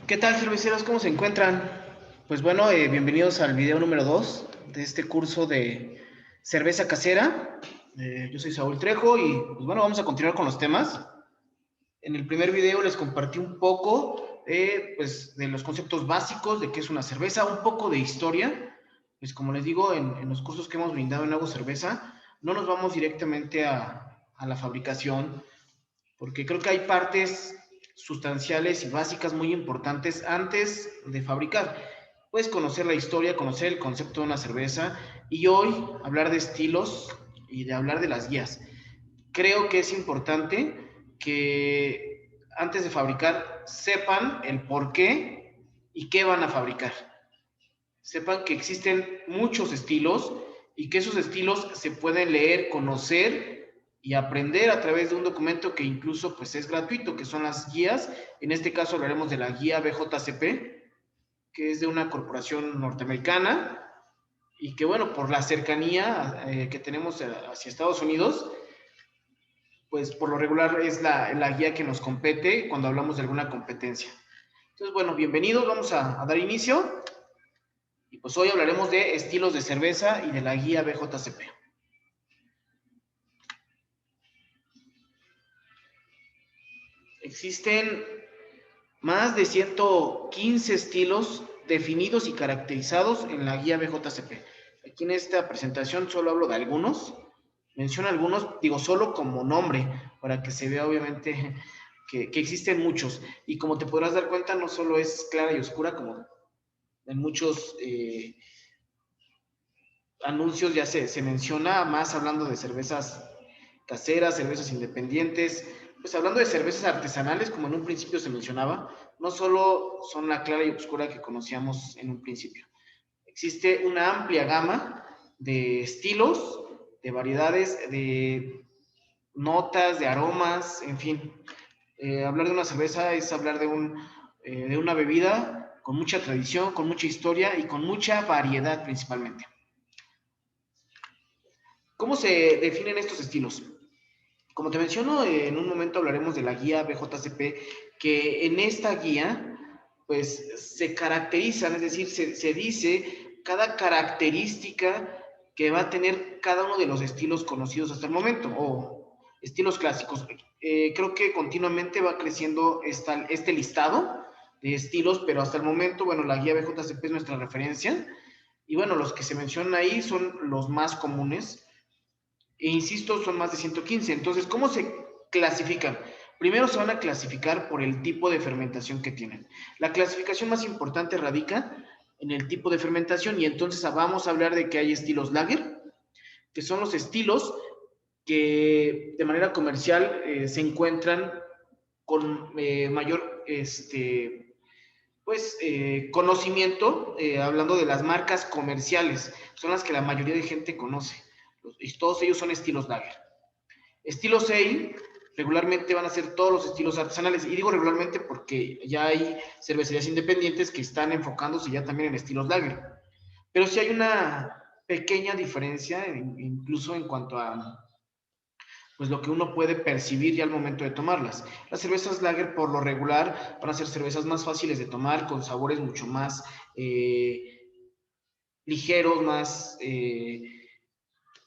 ¿Qué tal, cerveceros? ¿Cómo se encuentran? Pues bueno, bienvenidos al video número 2 de este curso de cerveza casera. Yo soy Saúl Trejo y pues bueno, vamos a continuar con los temas. En el primer video les compartí un poco pues, de los conceptos básicos de qué es una cerveza, un poco de historia. Pues como les digo, en los cursos que hemos brindado en Hago Cerveza, no nos vamos directamente a la fabricación, porque creo que hay partes sustanciales y básicas muy importantes antes de fabricar. Puedes conocer la historia, conocer el concepto de una cerveza y hoy hablar de estilos y de hablar de las guías. Creo que es importante que antes de fabricar sepan el por qué y qué van a fabricar. Sepan que existen muchos estilos y que esos estilos se pueden leer, conocer y aprender a través de un documento que incluso pues es gratuito, que son las guías. En este caso hablaremos de la guía BJCP, que es de una corporación norteamericana y que bueno, por la cercanía que tenemos hacia Estados Unidos, pues por lo regular es la guía que nos compete cuando hablamos de alguna competencia. Entonces, bueno, bienvenidos, vamos a dar inicio. Y pues hoy hablaremos de estilos de cerveza y de la guía BJCP. Existen más de 115 estilos definidos y caracterizados en la guía BJCP. Aquí en esta presentación solo hablo de algunos, menciono algunos, digo solo como nombre, para que se vea obviamente que existen muchos. Y como te podrás dar cuenta, no solo es clara y oscura, como en muchos anuncios ya se menciona, más hablando de cervezas caseras, cervezas independientes, pues hablando de cervezas artesanales, como en un principio se mencionaba, no solo son la clara y oscura que conocíamos en un principio. Existe una amplia gama de estilos, de variedades, de notas, de aromas, en fin. Hablar de una cerveza es hablar de una bebida con mucha tradición, con mucha historia y con mucha variedad principalmente. ¿Cómo se definen estos estilos? Como te menciono, en un momento hablaremos de la guía BJCP, que en esta guía, pues se caracterizan, es decir, se dice cada característica que va a tener cada uno de los estilos conocidos hasta el momento, o estilos clásicos. Creo que continuamente va creciendo este listado de estilos, pero hasta el momento, bueno, la guía BJCP es nuestra referencia, y bueno, los que se mencionan ahí son los más comunes, e insisto, son más de 115. Entonces, ¿cómo se clasifican? Primero se van a clasificar por el tipo de fermentación que tienen. La clasificación más importante radica en el tipo de fermentación y entonces vamos a hablar de que hay estilos lager, que son los estilos que de manera comercial se encuentran con mayor conocimiento, hablando de las marcas comerciales, son las que la mayoría de gente conoce. Y todos ellos son estilos lager. Estilos ale, regularmente van a ser todos los estilos artesanales. Y digo regularmente porque ya hay cervecerías independientes que están enfocándose ya también en estilos lager. Pero sí hay una pequeña diferencia, incluso en cuanto a pues lo que uno puede percibir ya al momento de tomarlas. Las cervezas lager por lo regular van a ser cervezas más fáciles de tomar, con sabores mucho más ligeros, más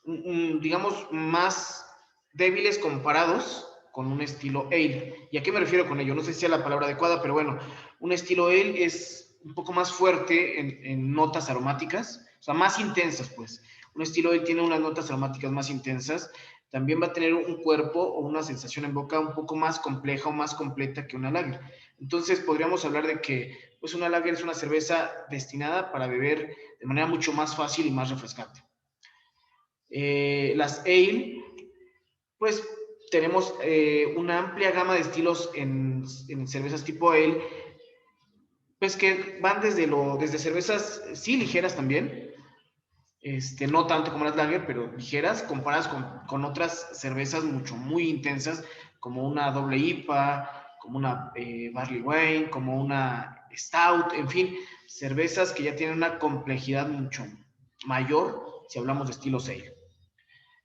digamos, más débiles comparados con un estilo ale. ¿Y a qué me refiero con ello? No sé si sea la palabra adecuada, pero bueno, un estilo ale es un poco más fuerte en notas aromáticas, o sea, más intensas, pues. Un estilo ale tiene unas notas aromáticas más intensas, también va a tener un cuerpo o una sensación en boca un poco más compleja o más completa que una lager. Entonces, podríamos hablar de que pues una lager es una cerveza destinada para beber de manera mucho más fácil y más refrescante. Las ale, pues tenemos una amplia gama de estilos en cervezas tipo ale, pues que van desde cervezas, sí, ligeras también, no tanto como las lager, pero ligeras, comparadas con otras cervezas muy intensas, como una doble IPA, como una Barley Wine, como una Stout, en fin, cervezas que ya tienen una complejidad mucho mayor si hablamos de estilos ale.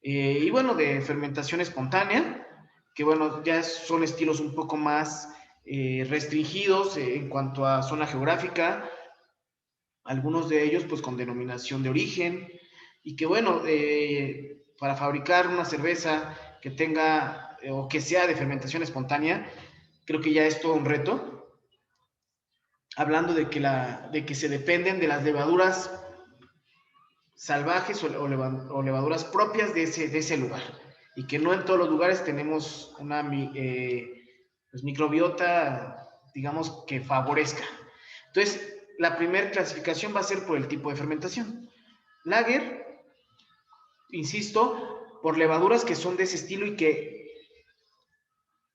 Y bueno, de fermentación espontánea, que bueno, ya son estilos un poco más restringidos en cuanto a zona geográfica, algunos de ellos pues con denominación de origen, y que bueno, para fabricar una cerveza que tenga o que sea de fermentación espontánea, creo que ya es todo un reto, hablando de que se dependen de las levaduras salvajes o levaduras propias de ese lugar, y que no en todos los lugares tenemos una pues microbiota, digamos, que favorezca. Entonces, la primera clasificación va a ser por el tipo de fermentación. Lager, insisto, por levaduras que son de ese estilo y que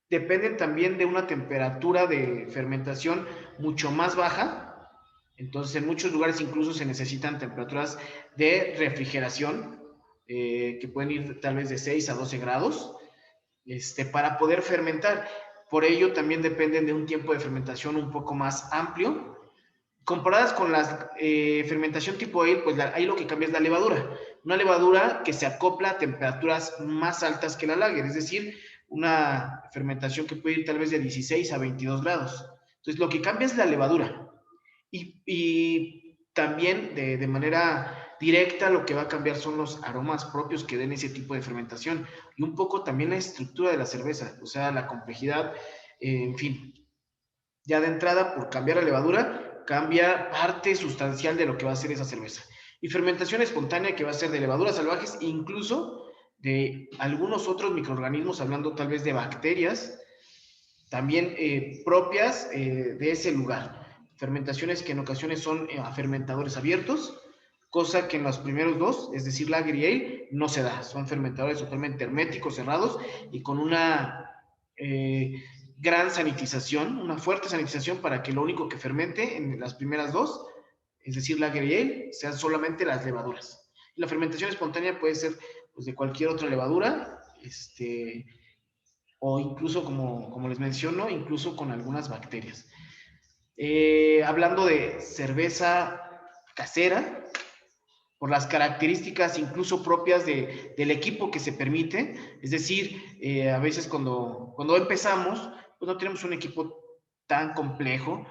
dependen también de una temperatura de fermentación mucho más baja. Entonces, en muchos lugares incluso se necesitan temperaturas de refrigeración, que pueden ir tal vez de 6 a 12 grados, para poder fermentar. Por ello, también dependen de un tiempo de fermentación un poco más amplio. Comparadas con la fermentación tipo ale, pues ahí lo que cambia es la levadura. Una levadura que se acopla a temperaturas más altas que la lager, es decir, una fermentación que puede ir tal vez de 16 a 22 grados. Entonces, lo que cambia es la levadura. Y también de manera directa lo que va a cambiar son los aromas propios que den ese tipo de fermentación y un poco también la estructura de la cerveza, o sea, la complejidad, en fin. Ya de entrada, por cambiar la levadura, cambia parte sustancial de lo que va a ser esa cerveza. Y fermentación espontánea que va a ser de levaduras salvajes, incluso de algunos otros microorganismos, hablando tal vez de bacterias, también propias de ese lugar. Fermentaciones que en ocasiones son a fermentadores abiertos, cosa que en los primeros dos, es decir, lager y ale, no se da. Son fermentadores totalmente herméticos, cerrados y con una gran sanitización, una fuerte sanitización para que lo único que fermente en las primeras dos, es decir, lager y ale, sean solamente las levaduras. Y la fermentación espontánea puede ser pues, de cualquier otra levadura, o incluso, como les menciono, incluso con algunas bacterias. Hablando de cerveza casera, por las características incluso propias del equipo que se permite, es decir, a veces cuando empezamos, pues no tenemos un equipo tan complejo,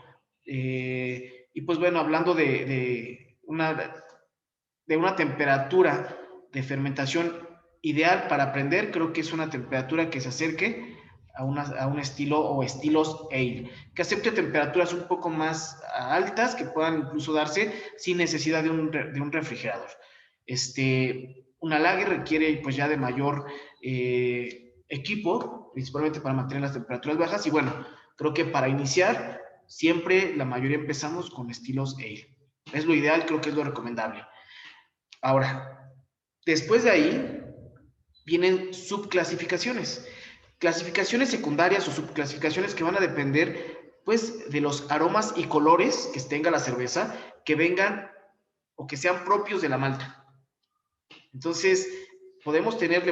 y pues bueno, hablando de una temperatura de fermentación ideal para aprender, creo que es una temperatura que se acerque a un estilo o estilos ale, que acepte temperaturas un poco más altas, que puedan incluso darse sin necesidad de un refrigerador. Una lager requiere pues ya de mayor equipo, principalmente para mantener las temperaturas bajas, y bueno, creo que para iniciar, siempre la mayoría empezamos con estilos ale. Es lo ideal, creo que es lo recomendable. Ahora, después de ahí vienen subclasificaciones. Clasificaciones secundarias o subclasificaciones que van a depender, pues, de los aromas y colores que tenga la cerveza, que vengan o que sean propios de la malta. Entonces, podemos tener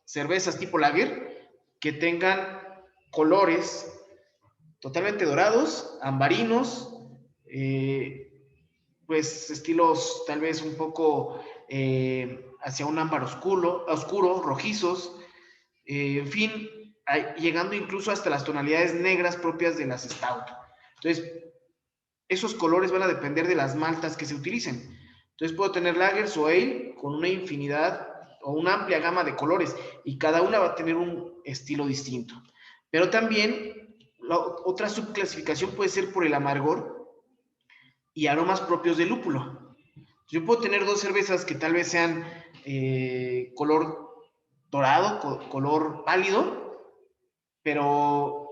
cervezas tipo lager que tengan colores totalmente dorados, ambarinos, pues estilos tal vez un poco hacia un ámbar oscuro rojizos, en fin, llegando incluso hasta las tonalidades negras propias de las stout. Entonces, esos colores van a depender de las maltas que se utilicen. Entonces, puedo tener lagers o ale con una infinidad o una amplia gama de colores y cada una va a tener un estilo distinto. Pero también, otra subclasificación puede ser por el amargor y aromas propios del lúpulo. Yo puedo tener dos cervezas que tal vez sean color dorado, color pálido, pero,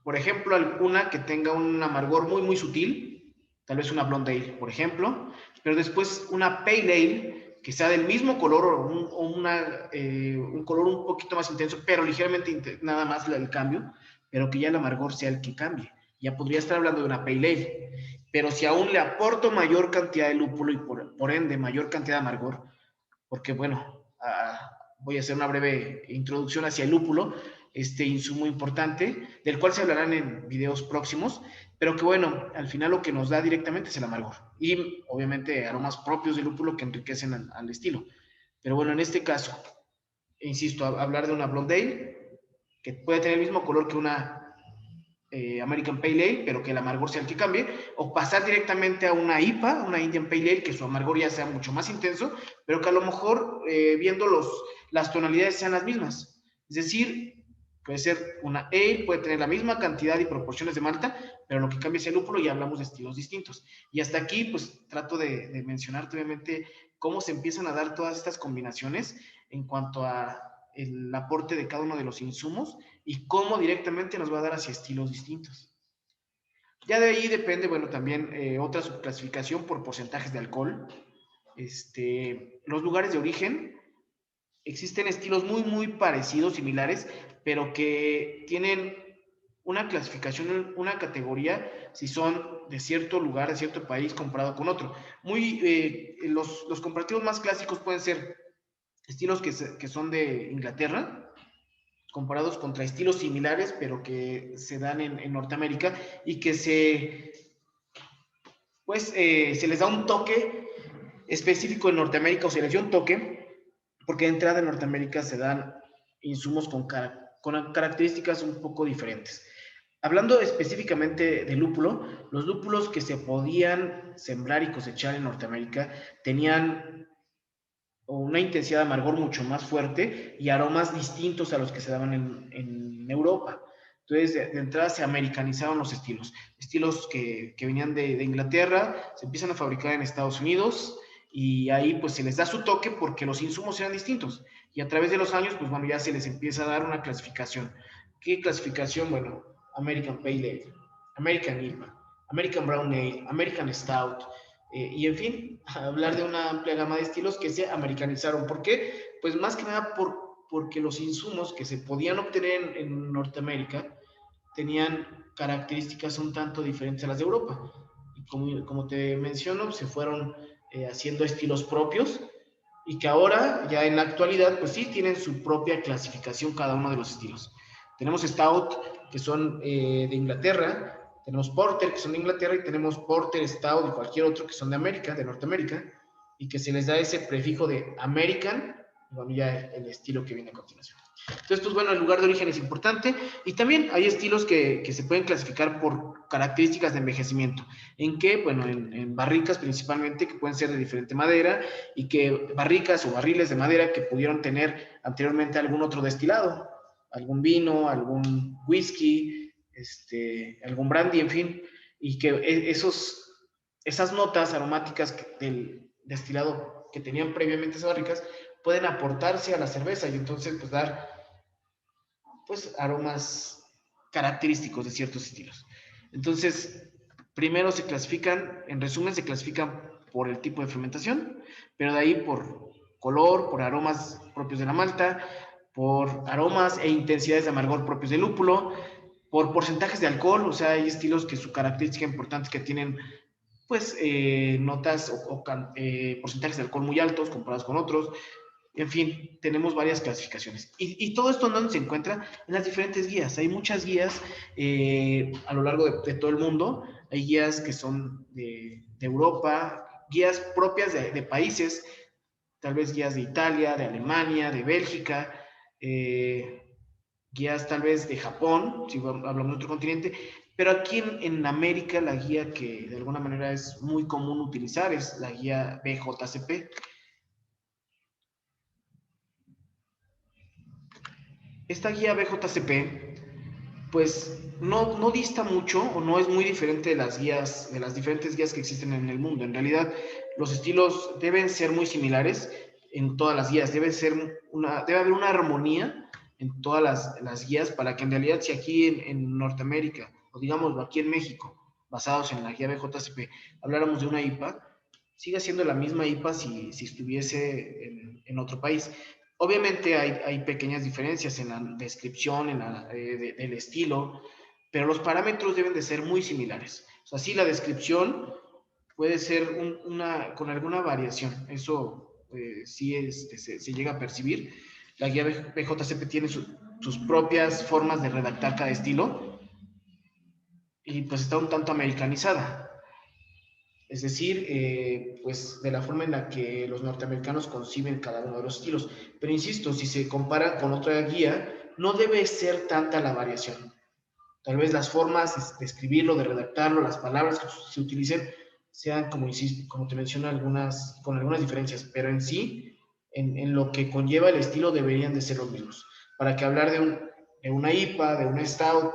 por ejemplo, alguna que tenga un amargor muy, muy sutil, tal vez una blonde ale, por ejemplo, pero después una pale ale que sea del mismo color o un color un poquito más intenso, pero ligeramente nada más el cambio, pero que ya el amargor sea el que cambie. Ya podría estar hablando de una pale ale. Pero si aún le aporto mayor cantidad de lúpulo y por ende mayor cantidad de amargor, porque bueno, voy a hacer una breve introducción hacia el lúpulo, este insumo importante, del cual se hablarán en videos próximos, pero que bueno, al final lo que nos da directamente es el amargor y obviamente aromas propios del lúpulo que enriquecen al estilo. Pero bueno, en este caso, insisto, hablar de una blonde ale, que puede tener el mismo color que una American Pale Ale, pero que el amargor sea el que cambie, o pasar directamente a una IPA, una Indian Pale Ale, que su amargor ya sea mucho más intenso, pero que a lo mejor viendo las tonalidades sean las mismas. Es decir, puede ser una ale, puede tener la misma cantidad y proporciones de malta, pero lo que cambia es el lúpulo y hablamos de estilos distintos. Y hasta aquí, pues trato de mencionar obviamente cómo se empiezan a dar todas estas combinaciones en cuanto a el aporte de cada uno de los insumos y cómo directamente nos va a dar hacia estilos distintos. Ya de ahí depende, bueno, también otra subclasificación por porcentajes de alcohol. Los lugares de origen, existen estilos muy parecidos, similares, pero que tienen una clasificación, una categoría, si son de cierto lugar, de cierto país, comparado con otro. Los comparativos más clásicos pueden ser estilos que son de Inglaterra, comparados contra estilos similares, pero que se dan en Norteamérica y que se les da un toque específico en Norteamérica, o se les dio un toque, porque de entrada en Norteamérica se dan insumos con características un poco diferentes. Hablando específicamente de lúpulo, los lúpulos que se podían sembrar y cosechar en Norteamérica tenían una intensidad de amargor mucho más fuerte y aromas distintos a los que se daban en Europa. Entonces, de entrada se americanizaron los estilos que venían de Inglaterra, se empiezan a fabricar en Estados Unidos y ahí pues se les da su toque porque los insumos eran distintos y a través de los años pues bueno, ya se les empieza a dar una clasificación. ¿Qué clasificación? Bueno, American Pale Ale, American IPA, American Brown Ale, American Stout, y en fin, hablar de una amplia gama de estilos que se americanizaron. ¿Por qué? Pues más que nada porque los insumos que se podían obtener en Norteamérica tenían características un tanto diferentes a las de Europa. Y como te menciono, se fueron haciendo estilos propios y que ahora, ya en la actualidad, pues sí tienen su propia clasificación cada uno de los estilos. Tenemos Stout, que son de Inglaterra, tenemos Porter, que son de Inglaterra, y tenemos Porter, Stout y cualquier otro que son de América, de Norteamérica, y que se les da ese prefijo de American, y bueno, ya el estilo que viene a continuación. Entonces, pues bueno, el lugar de origen es importante y también hay estilos que se pueden clasificar por características de envejecimiento. ¿En qué? Bueno, en barricas principalmente, que pueden ser de diferente madera y que barricas o barriles de madera que pudieron tener anteriormente algún otro destilado, algún vino, algún whisky, algún brandy, en fin, y que esas notas aromáticas del destilado que tenían previamente esas barricas pueden aportarse a la cerveza y entonces pues dar pues aromas característicos de ciertos estilos. Entonces, primero se clasifican, en resumen, se clasifican por el tipo de fermentación, pero de ahí por color, por aromas propios de la malta, por aromas e intensidades de amargor propios del lúpulo, por porcentajes de alcohol, o sea, hay estilos que su característica importante es que tienen pues notas o porcentajes de alcohol muy altos comparados con otros. En fin, tenemos varias clasificaciones. Y todo esto donde se encuentra en las diferentes guías. Hay muchas guías a lo largo de todo el mundo. Hay guías que son de Europa, guías propias de países, tal vez guías de Italia, de Alemania, de Bélgica, guías tal vez de Japón, si hablamos de otro continente, pero aquí en América la guía que de alguna manera es muy común utilizar es la guía BJCP. Esta guía BJCP pues no dista mucho o no es muy diferente de las diferentes guías que existen en el mundo. En realidad, los estilos deben ser muy similares en todas las guías. Debe haber una armonía en todas las guías para que en realidad si aquí en Norteamérica, o digámoslo aquí en México, basados en la guía BJCP, habláramos de una IPA, siga siendo la misma IPA si estuviese en otro país. Obviamente hay pequeñas diferencias en la descripción, del estilo, pero los parámetros deben de ser muy similares. O sea, sí, la descripción puede ser con alguna variación. Eso sí se llega a percibir. La guía BJCP tiene sus propias formas de redactar cada estilo y pues está un tanto americanizada. Es decir, pues de la forma en la que los norteamericanos conciben cada uno de los estilos. Pero insisto, si se compara con otra guía, no debe ser tanta la variación. tal vez las formas de escribirlo, de redactarlo, las palabras que se utilicen, sean, como insisto, como te menciono, con algunas diferencias, pero en sí, en lo que conlleva el estilo, deberían de ser los mismos. Para que hablar de una IPA, de una Stout,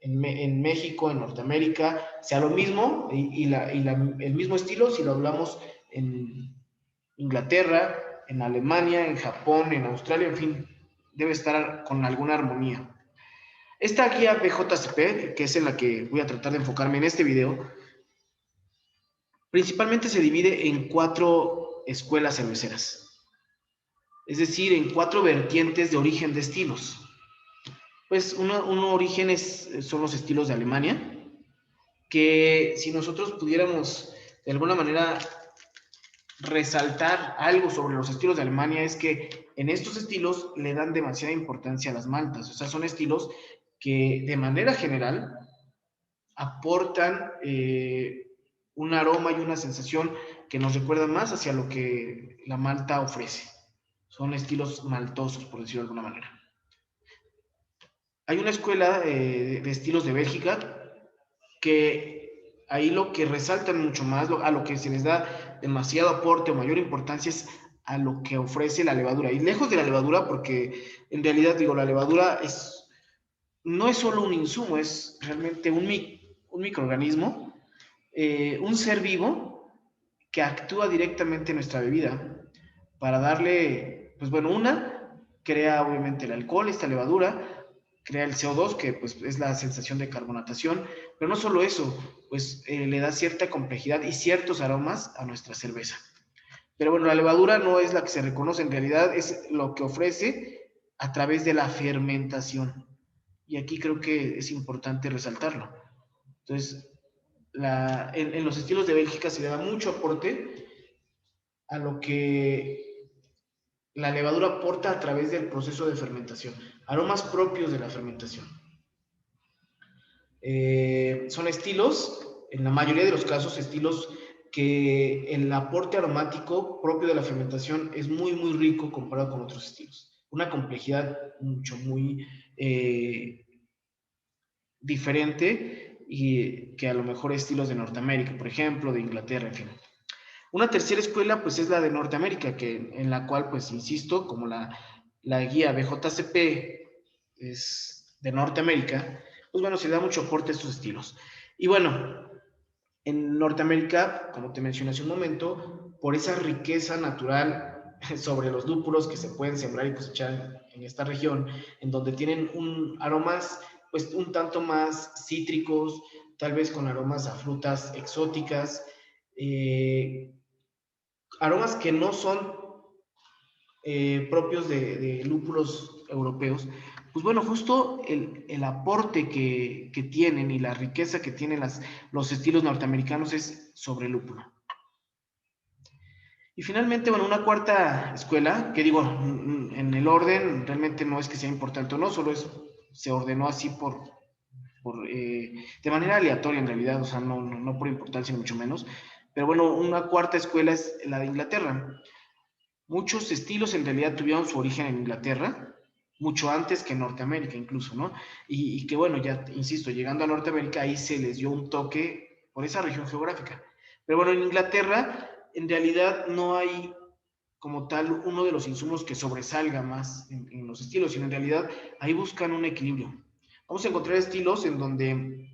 en México, en Norteamérica, sea lo mismo el mismo estilo si lo hablamos en Inglaterra, en Alemania, en Japón, en Australia, en fin, debe estar con alguna armonía. Esta guía BJCP, que es en la que voy a tratar de enfocarme en este video, principalmente se divide en 4 escuelas cerveceras, es decir, en 4 vertientes de origen de estilos. Pues un origen son los estilos de Alemania, que si nosotros pudiéramos de alguna manera resaltar algo sobre los estilos de Alemania es que en estos estilos le dan demasiada importancia a las maltas, o sea, son estilos que de manera general aportan un aroma y una sensación que nos recuerdan más hacia lo que la malta ofrece. Son estilos maltosos, por decirlo de alguna manera. Hay una escuela de estilos de Bélgica que ahí lo que resaltan mucho más, a lo que se les da demasiado aporte o mayor importancia es a lo que ofrece la levadura. Y lejos de la levadura, porque en realidad, digo, la levadura no es solo un insumo, es realmente un microorganismo, un ser vivo que actúa directamente en nuestra bebida para darle, pues bueno, crea obviamente el alcohol, esta levadura, crea el CO2, que pues es la sensación de carbonatación, pero no solo eso, pues le da cierta complejidad y ciertos aromas a nuestra cerveza. Pero bueno, la levadura no es la que se reconoce, en realidad es lo que ofrece a través de la fermentación. Y aquí creo que es importante resaltarlo. Entonces, en los estilos de Bélgica se le da mucho aporte a lo que la levadura aporta a través del proceso de fermentación, aromas propios de la fermentación. Son estilos, en la mayoría de los casos, estilos que el aporte aromático propio de la fermentación es muy, muy rico comparado con otros estilos. Una complejidad muy diferente y que a lo mejor estilos de Norteamérica, por ejemplo, de Inglaterra, en fin. Una tercera escuela, pues, es la de Norteamérica, en la cual, pues, insisto, como la guía BJCP es de Norteamérica, pues, bueno, se le da mucho aporte a estos estilos. Y bueno, en Norteamérica, como te mencioné hace un momento, por esa riqueza natural sobre los lúpulos que se pueden sembrar y cosechar en esta región, en donde tienen aromas, pues, un tanto más cítricos, tal vez con aromas a frutas exóticas, aromas que no son propios de lúpulos europeos, pues bueno, justo el aporte que tienen y la riqueza que tienen los estilos norteamericanos es sobre el lúpulo. Y finalmente, bueno, una cuarta escuela, que digo, en el orden realmente no es que sea importante o no, solo se ordenó así de manera aleatoria en realidad, o sea, no por importancia ni mucho menos, pero bueno, una cuarta escuela es la de Inglaterra. Muchos estilos en realidad tuvieron su origen en Inglaterra, mucho antes que en Norteamérica incluso, ¿no? Y que bueno, ya insisto, llegando a Norteamérica ahí se les dio un toque por esa región geográfica. Pero bueno, en Inglaterra en realidad no hay como tal uno de los insumos que sobresalga más en los estilos, sino en realidad ahí buscan un equilibrio. Vamos a encontrar estilos en donde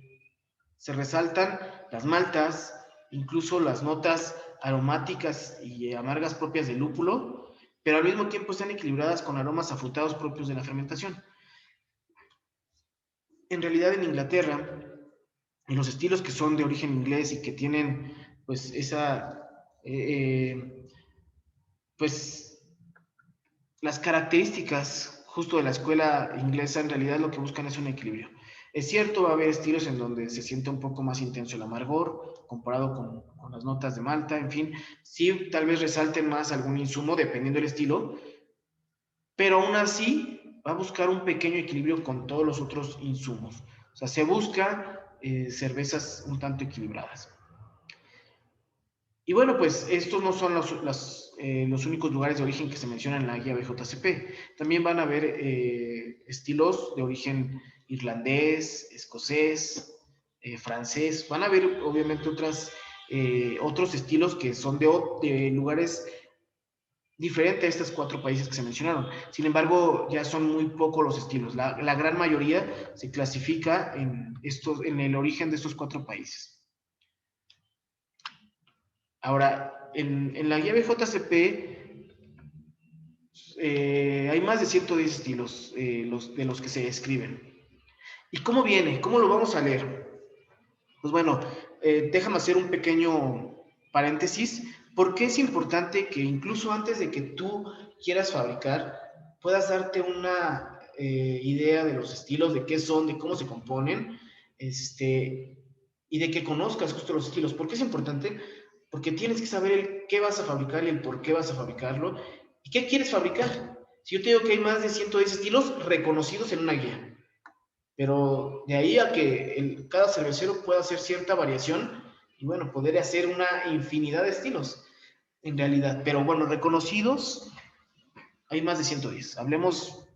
se resaltan las maltas, incluso las notas aromáticas y amargas propias del lúpulo, pero al mismo tiempo están equilibradas con aromas afrutados propios de la fermentación. En realidad en Inglaterra, en los estilos que son de origen inglés y que tienen pues pues las características justo de la escuela inglesa en realidad lo que buscan es un equilibrio. Es cierto, va a haber estilos en donde se siente un poco más intenso el amargor comparado con las notas de malta, en fin, sí tal vez resalten más algún insumo dependiendo del estilo, pero aún así va a buscar un pequeño equilibrio con todos los otros insumos. O sea, se busca cervezas un tanto equilibradas. Y bueno, pues estos no son los únicos lugares de origen que se mencionan en la guía BJCP. También van a haber estilos de origen irlandés, escocés, francés. Van a haber obviamente otros estilos que son de lugares diferentes a estos 4 países que se mencionaron. Sin embargo, ya son muy pocos los estilos. La gran mayoría se clasifica en el origen de estos 4 países. Ahora, en la guía BJCP hay más de 110 estilos de los que se escriben. ¿Y cómo viene? ¿Cómo lo vamos a leer? Pues bueno, déjame hacer un pequeño paréntesis. ¿Por qué es importante que incluso antes de que tú quieras fabricar, puedas darte una idea de los estilos, de qué son, de cómo se componen, y de que conozcas justo los estilos? ¿Por qué es importante? Porque tienes que saber qué vas a fabricar y el por qué vas a fabricarlo y qué quieres fabricar. Si yo te digo que hay más de 110 estilos reconocidos en una guía, pero de ahí a que cada cervecero pueda hacer cierta variación y bueno, poder hacer una infinidad de estilos en realidad. Pero bueno, reconocidos hay más de 110. Hablemos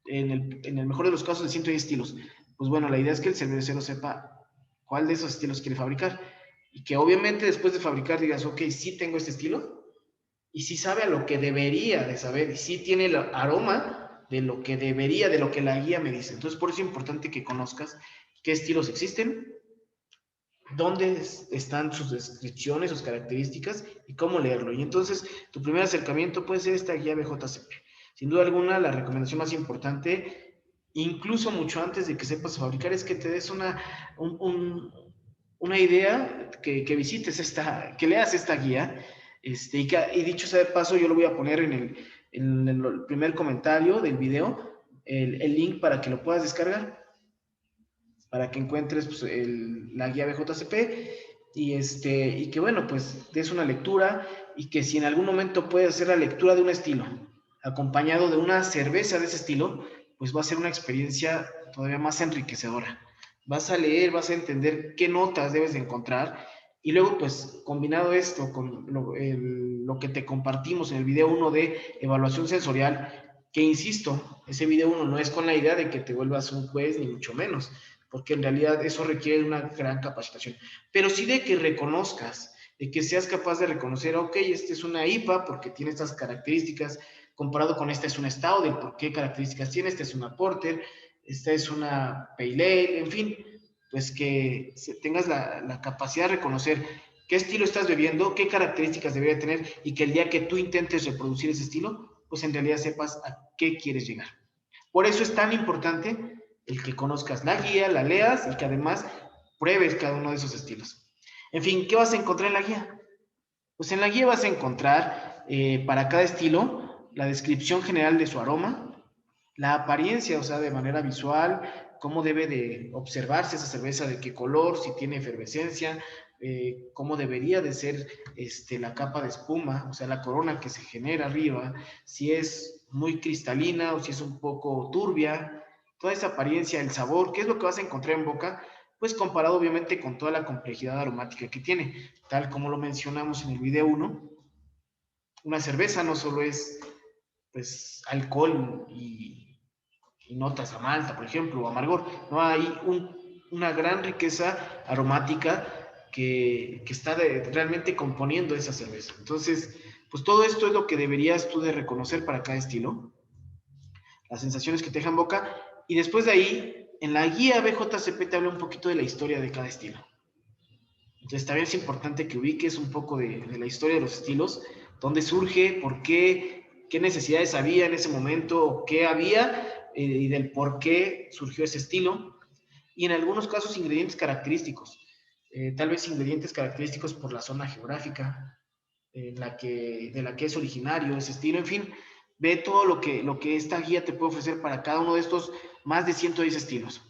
en el mejor de los casos de 110 estilos. Pues bueno, la idea es que el cervecero sepa cuál de esos estilos quiere fabricar y que obviamente después de fabricar digas, ok, sí tengo este estilo y sí sabe a lo que debería de saber y sí tiene el aroma de lo que debería, de lo que la guía me dice. Entonces, por eso es importante que conozcas qué estilos existen, dónde están sus descripciones, sus características y cómo leerlo. Y entonces, tu primer acercamiento puede ser esta guía BJCP. Sin duda alguna, la recomendación más importante, incluso mucho antes de que sepas fabricar, es que te des una idea, que visites que leas esta guía. Y dicho sea de paso, yo lo voy a poner en el primer comentario del video, el link para que lo puedas descargar, para que encuentres pues, la guía BJCP y que bueno, pues des una lectura y que si en algún momento puedes hacer la lectura de un estilo acompañado de una cerveza de ese estilo, pues va a ser una experiencia todavía más enriquecedora. Vas a leer, vas a entender qué notas debes de encontrar y luego pues combinado esto con lo que te compartimos en el video 1 de evaluación sensorial, que insisto, ese video 1 no es con la idea de que te vuelvas un juez ni mucho menos, porque en realidad eso requiere una gran capacitación, pero sí de que reconozcas, de que seas capaz de reconocer, ok, esta es una IPA porque tiene estas características, comparado con esta es un Stout, del por qué características tiene, esta es una Porter, esta es una Pale Ale, en fin, pues que tengas la capacidad de reconocer qué estilo estás bebiendo, qué características debería tener y que el día que tú intentes reproducir ese estilo, pues en realidad sepas a qué quieres llegar. Por eso es tan importante el que conozcas la guía, la leas y que además pruebes cada uno de esos estilos. En fin, ¿qué vas a encontrar en la guía? Pues en la guía vas a encontrar para cada estilo la descripción general de su aroma, la apariencia, o sea, de manera visual, cómo debe de observarse esa cerveza, de qué color, si tiene efervescencia, cómo debería de ser la capa de espuma, o sea, la corona que se genera arriba, si es muy cristalina o si es un poco turbia, toda esa apariencia, el sabor, qué es lo que vas a encontrar en boca, pues comparado obviamente con toda la complejidad aromática que tiene, tal como lo mencionamos en el video 1, una cerveza no solo es pues alcohol y notas a malta, por ejemplo, o amargor. No hay una gran riqueza aromática que está realmente componiendo esa cerveza. Entonces, pues todo esto es lo que deberías tú de reconocer para cada estilo, las sensaciones que te dejan boca, y después de ahí, en la guía BJCP te habla un poquito de la historia de cada estilo. Entonces también es importante que ubiques un poco de la historia de los estilos, dónde surge, por qué necesidades había en ese momento, qué había y del por qué surgió ese estilo. Y en algunos casos ingredientes característicos, tal vez ingredientes característicos por la zona geográfica de la que es originario ese estilo, en fin, ve todo lo que esta guía te puede ofrecer para cada uno de estos más de 110 estilos.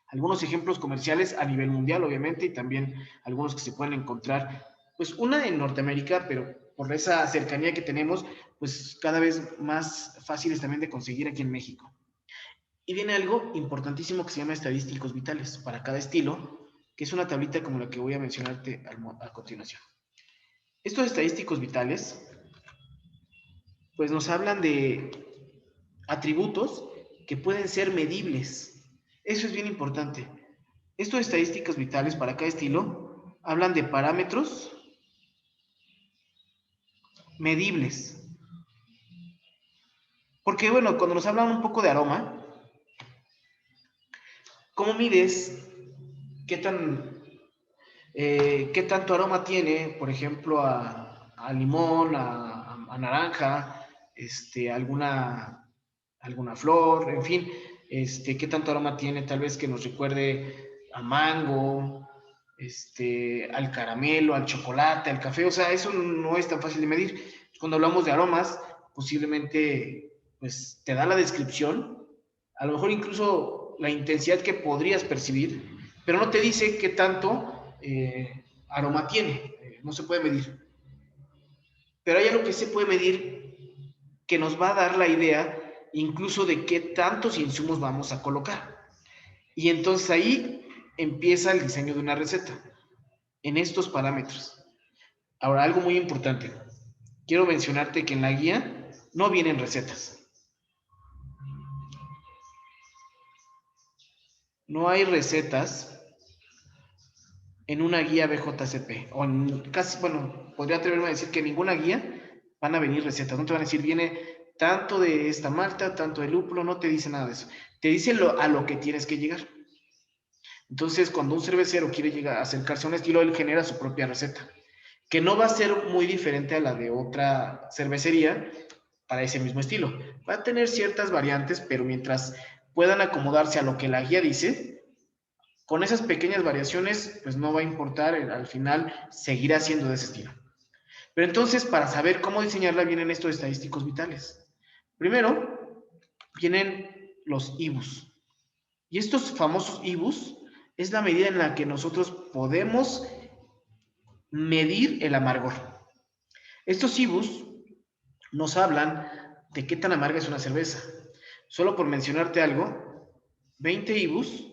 Algunos ejemplos comerciales a nivel mundial, obviamente, y también algunos que se pueden encontrar, pues una en Norteamérica, pero por esa cercanía que tenemos, pues cada vez más fáciles también de conseguir aquí en México. Y viene algo importantísimo que se llama estadísticos vitales para cada estilo, que es una tablita como la que voy a mencionarte a continuación. Estos estadísticos vitales, pues nos hablan de atributos que pueden ser medibles. Eso es bien importante. Estos estadísticos vitales para cada estilo hablan de parámetros medibles. Porque, bueno, cuando nos hablan un poco de aroma, ¿cómo mides qué qué tanto aroma tiene, por ejemplo, a limón, a naranja, alguna flor, en fin, qué tanto aroma tiene, tal vez que nos recuerde a mango, al caramelo, al chocolate, al café? O sea, eso no es tan fácil de medir. Cuando hablamos de aromas, posiblemente pues te da la descripción, a lo mejor incluso la intensidad que podrías percibir, pero no te dice qué tanto aroma tiene, no se puede medir. Pero hay algo que se puede medir que nos va a dar la idea incluso de qué tantos insumos vamos a colocar. Y entonces ahí empieza el diseño de una receta, en estos parámetros. Ahora, algo muy importante. Quiero mencionarte que en la guía no vienen recetas. No hay recetas en una guía BJCP, o en casi, bueno, podría atreverme a decir que en ninguna guía van a venir recetas, no te van a decir, viene tanto de esta malta, tanto de lúpulo, no te dice nada de eso, te dice a lo que tienes que llegar. Entonces, cuando un cervecero quiere llegar a acercarse a un estilo, él genera su propia receta, que no va a ser muy diferente a la de otra cervecería para ese mismo estilo. Va a tener ciertas variantes, pero mientras puedan acomodarse a lo que la guía dice, con esas pequeñas variaciones, pues no va a importar, al final seguirá siendo de ese estilo. Pero entonces, para saber cómo diseñarla, vienen estos estadísticos vitales. Primero, vienen los IBUs. Y estos famosos IBUs es la medida en la que nosotros podemos medir el amargor. Estos IBUs nos hablan de qué tan amarga es una cerveza. Solo por mencionarte algo, 20 IBUs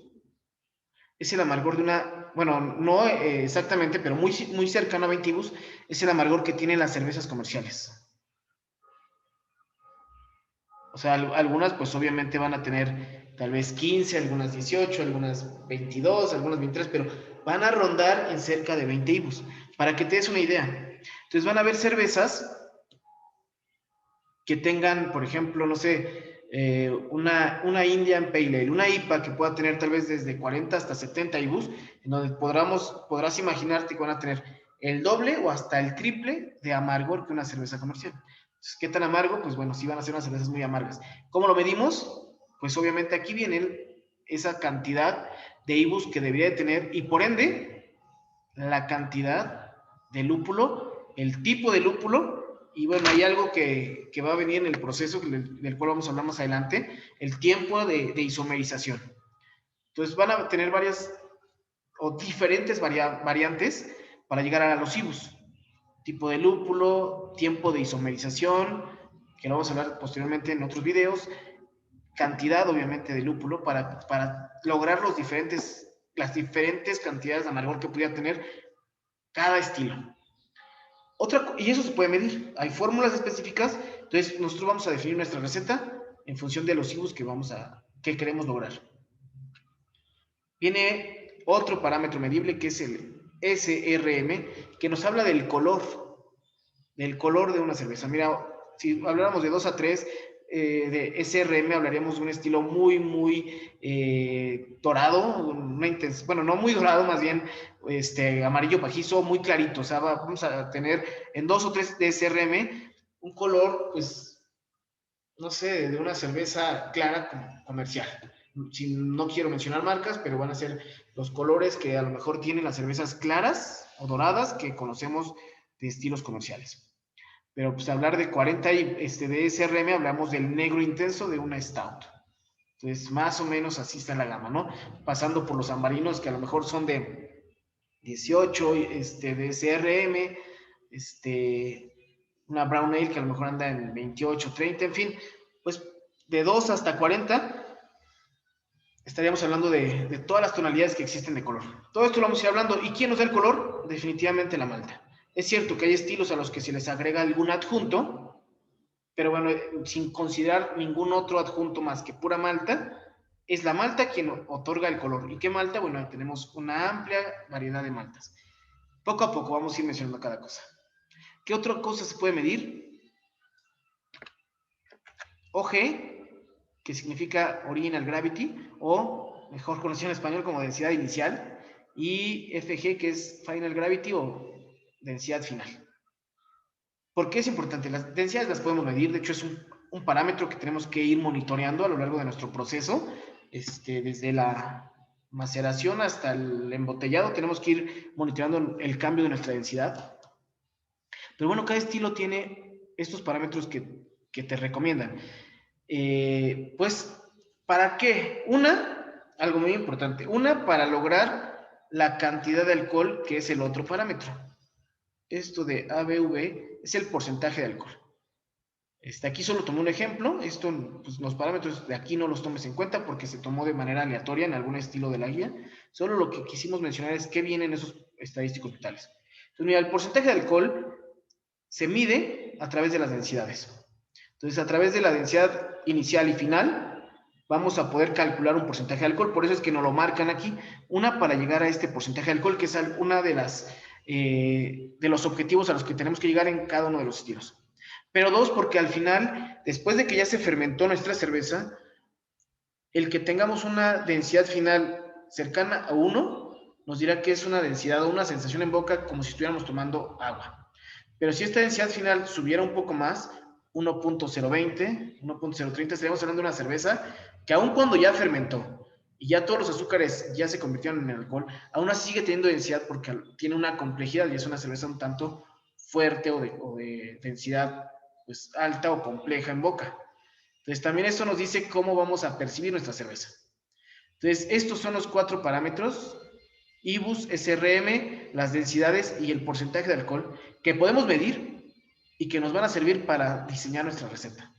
es el amargor de una, bueno, no exactamente, pero muy cercano a 20 IBUs, es el amargor que tienen las cervezas comerciales. O sea, algunas pues obviamente van a tener tal vez 15, algunas 18, algunas 22, algunas 23, pero van a rondar en cerca de 20 IBUs, para que te des una idea. Entonces van a haber cervezas que tengan, por ejemplo, no sé, una Indian Pale Ale, una IPA que pueda tener tal vez desde 40 hasta 70 IBUs, en donde podrás imaginarte que van a tener el doble o hasta el triple de amargor que una cerveza comercial. Entonces, ¿qué tan amargo? Pues bueno, sí van a ser unas cervezas muy amargas. ¿Cómo lo medimos? Pues obviamente aquí viene esa cantidad de IBUs que debería de tener y por ende la cantidad de lúpulo, el tipo de lúpulo, y bueno, hay algo que va a venir en el proceso del cual vamos a hablar más adelante, el tiempo de isomerización. Entonces van a tener varias o diferentes variantes para llegar a los IBUs. Tipo de lúpulo, tiempo de isomerización, que lo vamos a hablar posteriormente en otros videos, cantidad obviamente de lúpulo para lograr las diferentes cantidades de amargor que pudiera tener cada estilo. Y eso se puede medir. Hay fórmulas específicas. Entonces, nosotros vamos a definir nuestra receta en función de los IBUs que queremos lograr. Viene otro parámetro medible que es el SRM, que nos habla del color de una cerveza. Mira, si habláramos de 2 a 3, de SRM hablaríamos de un estilo muy dorado, bueno, no muy dorado, más bien amarillo pajizo, muy clarito. O sea, vamos a tener en 2 o 3 de SRM un color, pues, no sé, de una cerveza clara comercial. No quiero mencionar marcas, pero van a ser los colores que a lo mejor tienen las cervezas claras o doradas que conocemos de estilos comerciales. Pero pues hablar de 40 de SRM, hablamos del negro intenso de una Stout. Entonces, más o menos así está la gama, ¿no? Pasando por los ambarinos que a lo mejor son de 18 de SRM, una Brown Ale que a lo mejor anda en 28, 30, en fin, pues de 2 hasta 40 estaríamos hablando de todas las tonalidades que existen de color. Todo esto lo vamos a ir hablando. ¿Y quién nos da el color? Definitivamente la malta. Es cierto que hay estilos a los que se les agrega algún adjunto, pero bueno, sin considerar ningún otro adjunto más que pura malta, es la malta quien otorga el color. ¿Y qué malta? Bueno, tenemos una amplia variedad de maltas. Poco a poco vamos a ir mencionando cada cosa. ¿Qué otra cosa se puede medir? OG, que significa Original Gravity, o mejor conocido en español como densidad inicial, y FG, que es Final Gravity o densidad final. ¿Por qué es importante? Las densidades las podemos medir, de hecho es un parámetro que tenemos que ir monitoreando a lo largo de nuestro proceso, desde la maceración hasta el embotellado, tenemos que ir monitoreando el cambio de nuestra densidad. Pero bueno, cada estilo tiene estos parámetros que te recomiendan. Pues, ¿para qué? Algo muy importante, para lograr la cantidad de alcohol, que es el otro parámetro. Esto de ABV es el porcentaje de alcohol. Aquí solo tomé un ejemplo, pues, los parámetros de aquí no los tomes en cuenta porque se tomó de manera aleatoria en algún estilo de la guía. Solo lo que quisimos mencionar es qué vienen esos estadísticos totales. Entonces, mira, el porcentaje de alcohol se mide a través de las densidades. Entonces, a través de la densidad inicial y final, vamos a poder calcular un porcentaje de alcohol. Por eso es que nos lo marcan aquí. Para llegar a este porcentaje de alcohol, que es una de los objetivos a los que tenemos que llegar en cada uno de los estilos. Pero dos, porque al final, después de que ya se fermentó nuestra cerveza, el que tengamos una densidad final cercana a 1, nos dirá que es una densidad o una sensación en boca como si estuviéramos tomando agua. Pero si esta densidad final subiera un poco más, 1.020, 1.030, estaríamos hablando de una cerveza que aun cuando ya fermentó y ya todos los azúcares ya se convirtieron en alcohol, aún así sigue teniendo densidad porque tiene una complejidad y es una cerveza un tanto fuerte o de densidad pues alta o compleja en boca. Entonces también esto nos dice cómo vamos a percibir nuestra cerveza. Entonces estos son los 4 parámetros: IBUs, SRM, las densidades y el porcentaje de alcohol que podemos medir y que nos van a servir para diseñar nuestra receta.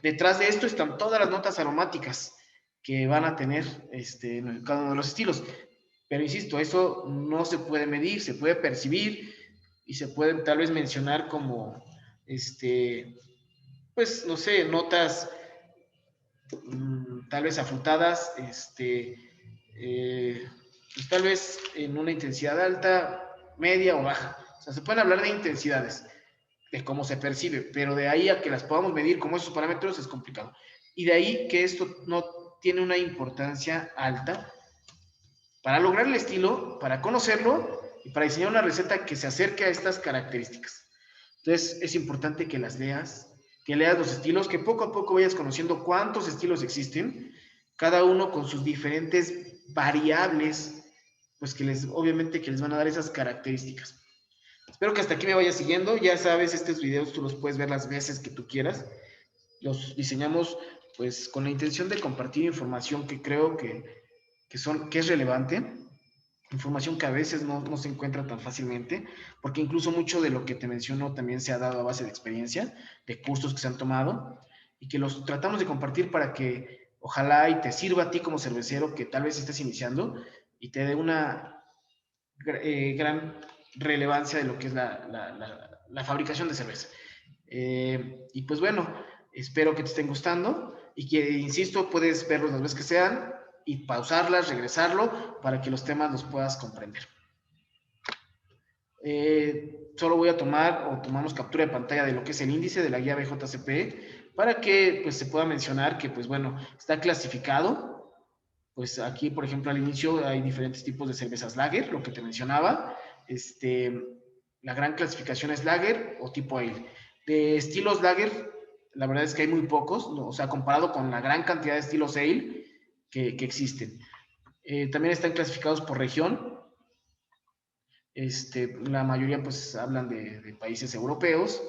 Detrás de esto están todas las notas aromáticas que van a tener en cada uno de los estilos. Pero insisto, eso no se puede medir, se puede percibir y se pueden tal vez mencionar como, pues, no sé, notas tal vez afrutadas, pues tal vez en una intensidad alta, media o baja. O sea, se pueden hablar de intensidades, de cómo se percibe, pero de ahí a que las podamos medir como esos parámetros es complicado. Y de ahí que esto no tiene una importancia alta para lograr el estilo, para conocerlo y para diseñar una receta que se acerque a estas características. Entonces es importante que las leas, que leas los estilos, que poco a poco vayas conociendo cuántos estilos existen, cada uno con sus diferentes variables, pues obviamente que les van a dar esas características. Espero que hasta aquí me vayas siguiendo. Ya sabes, estos videos tú los puedes ver las veces que tú quieras. Los diseñamos pues con la intención de compartir información que creo que es relevante, información que a veces no se encuentra tan fácilmente, porque incluso mucho de lo que te menciono también se ha dado a base de experiencia, de cursos que se han tomado, y que los tratamos de compartir para que ojalá y te sirva a ti como cervecero que tal vez estés iniciando y te dé una gran relevancia de lo que es la fabricación de cerveza. Y pues bueno, espero que te estén gustando y que, insisto, puedes verlos las veces que sean y pausarlas, regresarlo para que los temas los puedas comprender. Solo voy a tomamos captura de pantalla de lo que es el índice de la guía BJCP para que pues, se pueda mencionar que, pues bueno, está clasificado. Pues aquí, por ejemplo, al inicio hay diferentes tipos de cervezas lager, lo que te mencionaba. La gran clasificación es lager o tipo ale. De estilos lager, la verdad es que hay muy pocos, ¿no? O sea, comparado con la gran cantidad de estilos ale que existen. También están clasificados por región. La mayoría pues hablan de países europeos,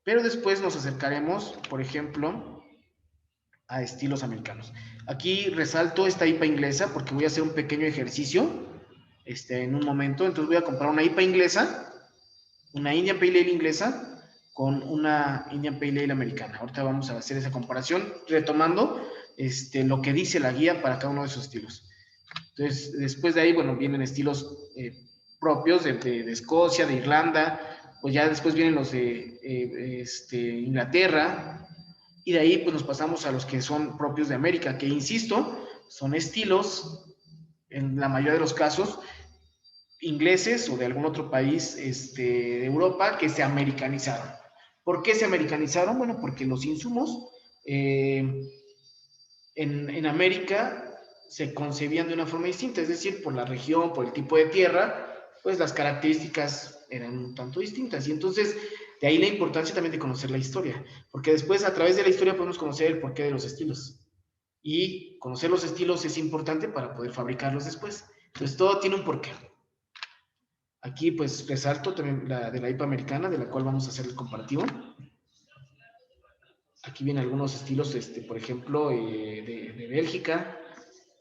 pero después nos acercaremos, por ejemplo, a estilos americanos. Aquí resalto esta IPA inglesa porque voy a hacer un pequeño ejercicio en un momento. Entonces voy a comprar una IPA inglesa, una Indian Pale Ale inglesa con una Indian Pale Ale americana. Ahorita vamos a hacer esa comparación retomando lo que dice la guía para cada uno de esos estilos. Entonces, después de ahí, bueno, vienen estilos propios de Escocia, de Irlanda, pues ya después vienen los de Inglaterra, y de ahí pues nos pasamos a los que son propios de América, que insisto, son estilos, en la mayoría de los casos, ingleses o de algún otro país de Europa que se americanizaron. ¿Por qué se americanizaron? Bueno, porque los insumos en América se concebían de una forma distinta, es decir, por la región, por el tipo de tierra, pues las características eran un tanto distintas. Y entonces, de ahí la importancia también de conocer la historia, porque después a través de la historia podemos conocer el porqué de los estilos. Y conocer los estilos es importante para poder fabricarlos después. Entonces, todo tiene un porqué. Aquí, pues, resalto también la de la IPA americana, de la cual vamos a hacer el comparativo. Aquí vienen algunos estilos, por ejemplo, de Bélgica.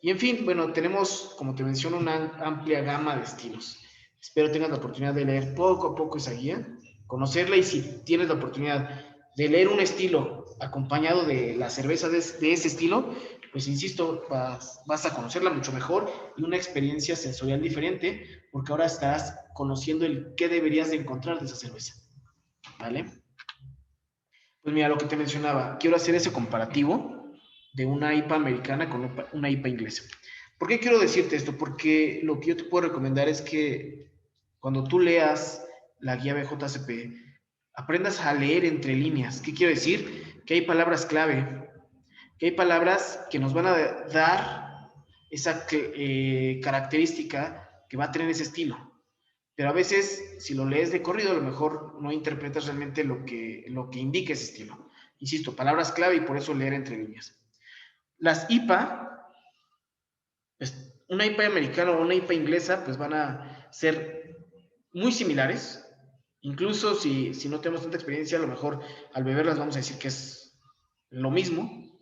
Y en fin, bueno, tenemos, como te menciono, una amplia gama de estilos. Espero tengas la oportunidad de leer poco a poco esa guía, conocerla, y si tienes la oportunidad de leer un estilo acompañado de la cerveza de ese estilo, pues insisto, vas a conocerla mucho mejor y una experiencia sensorial diferente, porque ahora estás conociendo el qué deberías de encontrar de esa cerveza. ¿Vale? Pues mira, lo que te mencionaba, quiero hacer ese comparativo de una IPA americana con una IPA inglesa. ¿Por qué quiero decirte esto? Porque lo que yo te puedo recomendar es que cuando tú leas la guía BJCP, aprendas a leer entre líneas. ¿Qué quiero decir? Que hay palabras clave, que hay palabras que nos van a dar esa característica que va a tener ese estilo. Pero a veces, si lo lees de corrido, a lo mejor no interpretas realmente lo que indica ese estilo. Insisto, palabras clave, y por eso leer entre líneas. Las IPA, pues, una IPA americana o una IPA inglesa, pues van a ser muy similares. Incluso si no tenemos tanta experiencia, a lo mejor al beberlas vamos a decir que es lo mismo,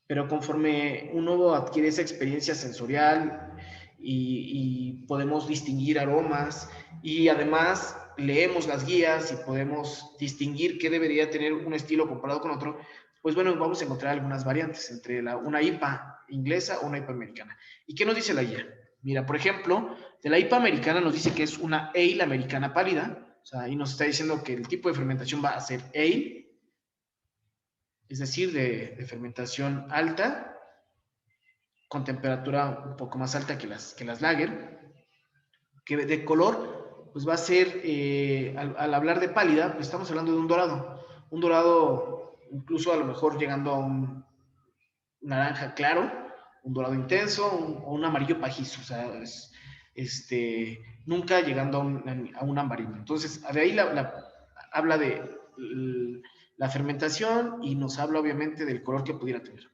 pero conforme uno adquiere esa experiencia sensorial y podemos distinguir aromas, y además leemos las guías y podemos distinguir qué debería tener un estilo comparado con otro, pues bueno, vamos a encontrar algunas variantes entre una IPA inglesa o una IPA americana. ¿Y qué nos dice la guía? Mira, por ejemplo, de la IPA americana nos dice que es una ale americana pálida, o sea, ahí nos está diciendo que el tipo de fermentación va a ser ale, es decir, de fermentación alta, con temperatura un poco más alta que las lager, que de color, pues va a ser, al hablar de pálida, pues estamos hablando de un dorado incluso a lo mejor llegando a un naranja claro, un dorado intenso, o un amarillo pajizo, o sea, nunca llegando a un amarillo. Entonces, de ahí habla de la fermentación, y nos habla obviamente del color que pudiera tener.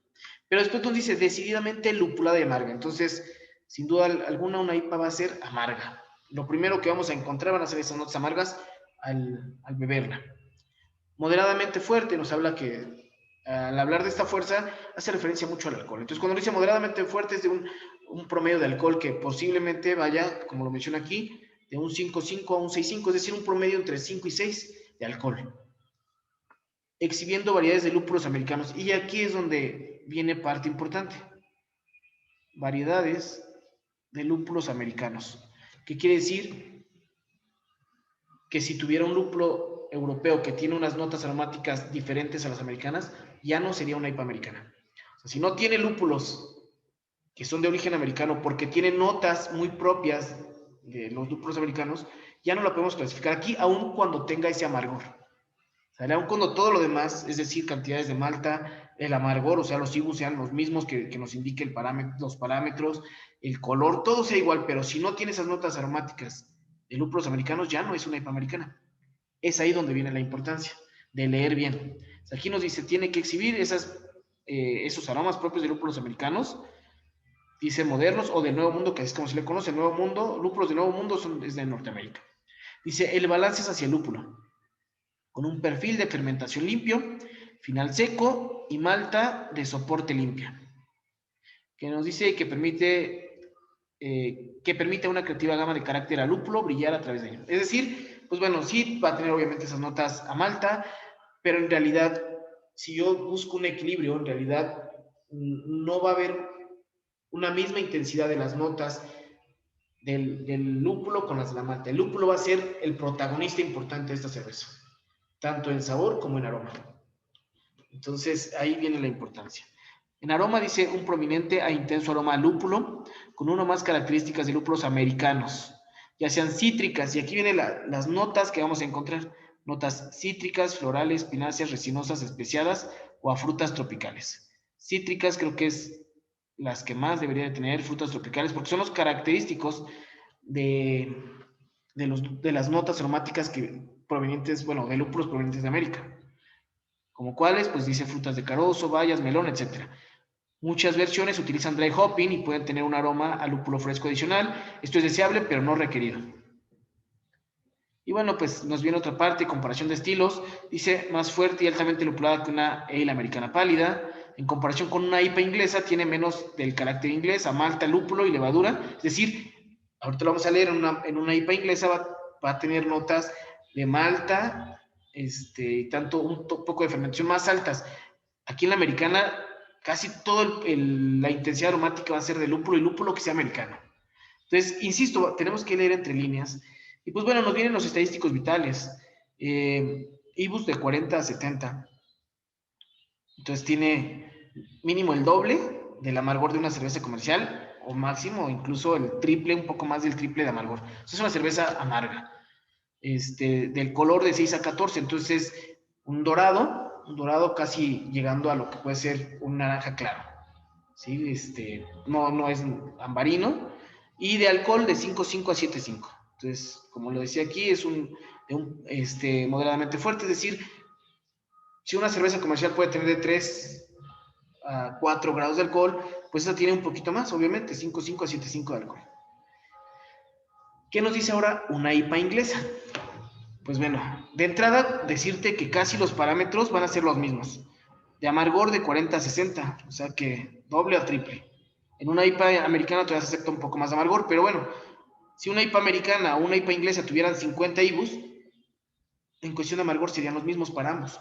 Pero después nos dice decididamente lupulada y amarga. Entonces, sin duda alguna, una IPA va a ser amarga. Lo primero que vamos a encontrar van a ser esas notas amargas al beberla. Moderadamente fuerte, nos habla que al hablar de esta fuerza hace referencia mucho al alcohol. Entonces, cuando dice moderadamente fuerte, es de un promedio de alcohol que posiblemente vaya, como lo menciona aquí, de un 5.5 a un 6.5, es decir, un promedio entre 5 y 6 de alcohol, exhibiendo variedades de lúpulos americanos. Y aquí es donde viene parte importante. Variedades de lúpulos americanos. ¿Qué quiere decir? Que si tuviera un lúpulo europeo que tiene unas notas aromáticas diferentes a las americanas, ya no sería una IPA americana. O sea, si no tiene lúpulos que son de origen americano porque tiene notas muy propias de los lúpulos americanos, ya no la podemos clasificar aquí, aun cuando tenga ese amargor. O sea, aun cuando todo lo demás, es decir, cantidades de malta, el amargor, o sea, los IBUs sean los mismos que nos indique los parámetros, el color, todo sea igual, pero si no tiene esas notas aromáticas de lúpulos americanos, ya no es una IPA americana. Es ahí donde viene la importancia de leer bien. O sea, aquí nos dice, tiene que exhibir esos aromas propios de lúpulos americanos, dice modernos o del Nuevo Mundo, que es como se le conoce, el Nuevo Mundo, lúpulos del Nuevo Mundo es de Norteamérica. Dice, el balance es hacia el lúpulo, con un perfil de fermentación limpio, final seco y malta de soporte limpia, que nos dice que permite una creativa gama de carácter a lúpulo brillar a través de ello. Es decir, pues bueno, sí va a tener obviamente esas notas a malta, pero en realidad, si yo busco un equilibrio, en realidad no va a haber una misma intensidad de las notas del lúpulo con las de la malta. El lúpulo va a ser el protagonista importante de esta cerveza, tanto en sabor como en aroma. Entonces, ahí viene la importancia. En aroma dice un prominente a intenso aroma a lúpulo, con una o más características de lúpulos americanos, ya sean cítricas, y aquí vienen las notas que vamos a encontrar, notas cítricas, florales, pináceas, resinosas, especiadas o a frutas tropicales. Cítricas creo que es las que más debería de tener, frutas tropicales, porque son los característicos de las notas aromáticas provenientes, bueno, de lúpulos provenientes de América. Como cuáles, pues dice frutas de carozo, bayas, melón, etc. Muchas versiones utilizan dry hopping y pueden tener un aroma a lúpulo fresco adicional. Esto es deseable, pero no requerido. Y bueno, pues nos viene otra parte, comparación de estilos. Dice, más fuerte y altamente lupulada que una ale americana pálida. En comparación con una IPA inglesa, tiene menos del carácter inglés, a malta, lúpulo y levadura. Es decir, ahorita lo vamos a leer, en una IPA inglesa va a tener notas de malta, tanto un poco de fermentación más altas. Aquí en la americana, casi toda la intensidad aromática va a ser de lúpulo y lúpulo que sea americano. Entonces, insisto, tenemos que leer entre líneas. Y pues bueno, nos vienen los estadísticos vitales. IBUs de 40 a 70. Entonces tiene mínimo el doble del amargor de una cerveza comercial, o máximo, incluso el triple, un poco más del triple de amargor. Entonces es una cerveza amarga. Del color de 6 a 14. Entonces, un dorado casi llegando a lo que puede ser un naranja claro. ¿Sí? No es ambarino. Y de alcohol de 5,5 a 7,5. Entonces, como lo decía aquí, es moderadamente fuerte. Es decir, si una cerveza comercial puede tener de 3 a 4 grados de alcohol, pues esa tiene un poquito más, obviamente, 5,5 a 7,5 de alcohol. ¿Qué nos dice ahora una IPA inglesa? Pues bueno, de entrada decirte que casi los parámetros van a ser los mismos. De amargor de 40 a 60, o sea que doble o triple. En una IPA americana todavía se acepta un poco más de amargor, pero bueno, si una IPA americana o una IPA inglesa tuvieran 50 IBUs, en cuestión de amargor serían los mismos para ambos.